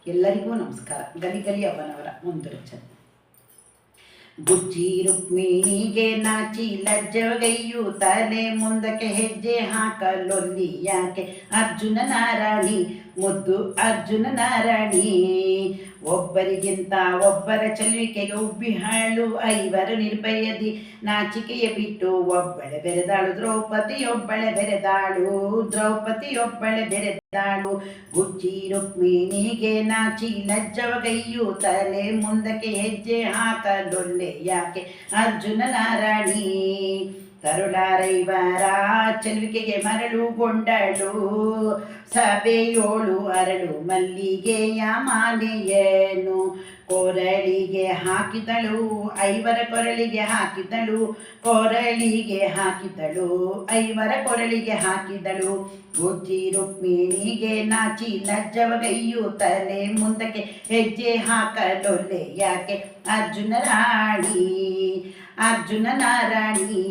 ಎಲ್ಲರಿಗೂ ನಮಸ್ಕಾರ. ಗಲಿ ಅವನವರ ಮುಂದುವರೆಚನೆ. ಬುಜ್ಜಿ ರುಕ್ಮಿಣಿಗೆ ನಾಚಿ ಲಜ್ಜಗೈಯುತ್ತಾನೆ, ಮುಂದಕ್ಕೆ ಹೆಜ್ಜೆ ಹಾಕಲೊಲ್ಲಿ ಯಾಕೆ ಅರ್ಜುನ ನಾರಾಣಿ, ಮುದ್ದು ಅರ್ಜುನ ನಾರಾಣಿ. ಒಬ್ಬರಿಗಿಂತ ಒಬ್ಬರ ಚೆಲುವಿಕೆಗೆ ಉಬ್ಬಿಹಾಳು ಐವರು ನಿರ್ಭಯದಿ, ನಾಚಿಕೆಯ ಬಿಟ್ಟು ಒಬ್ಬಳೆ ಬೆರೆದಾಳು ದ್ರೌಪದಿಯೊಬ್ಬಳೆ ಬೆರೆದಾಳು. ಬುಜ್ಜಿ ರುಕ್ಮಿಣಿಗೆ ನಾಚಿ ಲಜ್ಜವಗೈಯುತ್ತಲೇ, ಮುಂದಕ್ಕೆ ಹೆಜ್ಜೆ ಹಾಕಲೊಲ್ಲೆ ಯಾಕೆ ಅರ್ಜುನ ನಾರಾಣಿ. ಕರುಳಾರೈವರ ಚೆಲುವಿಕೆಗೆ ಮರಳುಗೊಂಡಳು, ಸಭೆಯೋಳು ಅರಳು ಮಲ್ಲಿಗೆಯ ಮಾಲೆಯನ್ನು ಕೊರಳಿಗೆ ಹಾಕಿದಳು, ಐವರ ಕೊರಳಿಗೆ ಹಾಕಿದಳು. ಬುಜ್ಜಿ ರುಕ್ಮಿಣಿಗೆ ನಾಚಿ ಲಜ್ಜವಗೈಯುತ್ತಲೇ, ಮುಂದಕ್ಕೆ ಹೆಜ್ಜೆ ಹಾಕಲೊಲ್ಲೆ ಯಾಕೆ ಅರ್ಜುನ ನಾರಾಣಿ.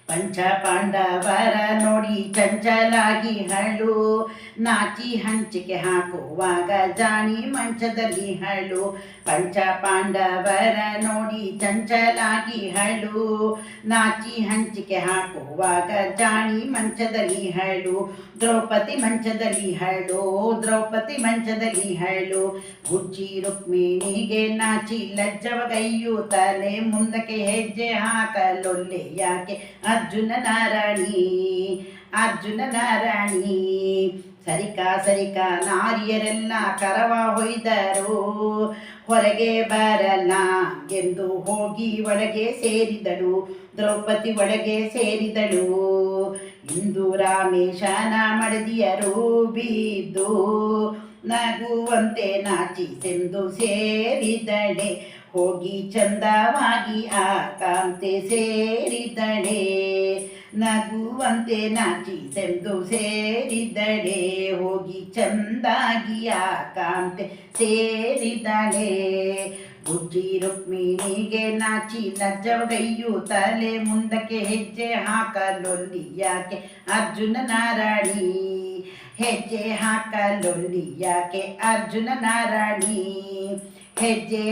ಪಂಚ ಪಾಂಡವರ ನೋಡಿ ಚಂಚಲಾಗಿ ಹಳು, ನಾಚಿ ಹಂಚಿಕೆ ಹಾಕುವಾಗ ಜಾಣಿ ಮಂಚದಲ್ಲಿ ಹಳು. ಪಂಚ ಪಾಂಡವರ ನೋಡಿ ಚಂಚಲಾಗಿ ಹಳು, ನಾಚಿ ಹಂಚಿಕೆ ಹಾಕುವಾಗ ಜಾಣಿ ಮಂಚದಲ್ಲಿ ಹಳು. ದ್ರೌಪದಿ ಮಂಚದಲ್ಲಿ ಹಳು. ಬುಜ್ಜಿ ರುಕ್ಮಿಣಿಗೆ ನಾಚಿ ಲಜ್ಜವಗೈಯುತ್ತಲೇ, ಮುಂದಕ್ಕೆ ಹೆಜ್ಜೆ ಹಾಕಲೊಲ್ಲೆ ಯಾಕೆ ಅರ್ಜುನ ನಾರಾಣಿ. ಸರಿಕಾ ನಾರಿಯರೆಲ್ಲ ಕರವ ಹೊಯ್ದರು, ಹೊರಗೆ ಬರಲ್ಲ ಎಂದು ಹೋಗಿ ಒಳಗೆ ಸೇರಿದಳು. ದ್ರೌಪದಿ ಒಳಗೆ ಸೇರಿದಳು. ಇಂದು ರಾಮೇಶನ ಮಡದಿಯರು ಬಿದ್ದು ನಗುವಂತೆ ನಾಚಿಸೆಂದು ಸೇರಿದಳೆ, ಹೋಗಿ ಚಂದವಾಗಿ ಆಕಾಂತೆ ಸೇರಿದಳೆ. ನಗುವಂತೆ ನಾಚಿಸೆಂದು ಸೇರಿದಳೆ, ಹೋಗಿ ಚಂದಾಗಿ ಆಕಾಂತೆ ಸೇರಿದಳೆ. ಬುಜ್ಜಿ ರುಕ್ಮಿಣಿಗೆ ನಾಚಿ ಲಜ್ಜವಗೈಯುತ್ತಲೇ, ಮುಂದಕ್ಕೆ ಹೆಜ್ಜೆ ಹಾಕಲೊಲ್ಲಿ ಯಾಕೆ ಅರ್ಜುನ ನಾರಾಣಿ. ಹೆಜ್ಜೆ ಹಾಕಲೊಲ್ಲಿ ಯಾಕೆ ಅರ್ಜುನ ನಾರಾಣಿ. ಹೆಜ್ಜೆ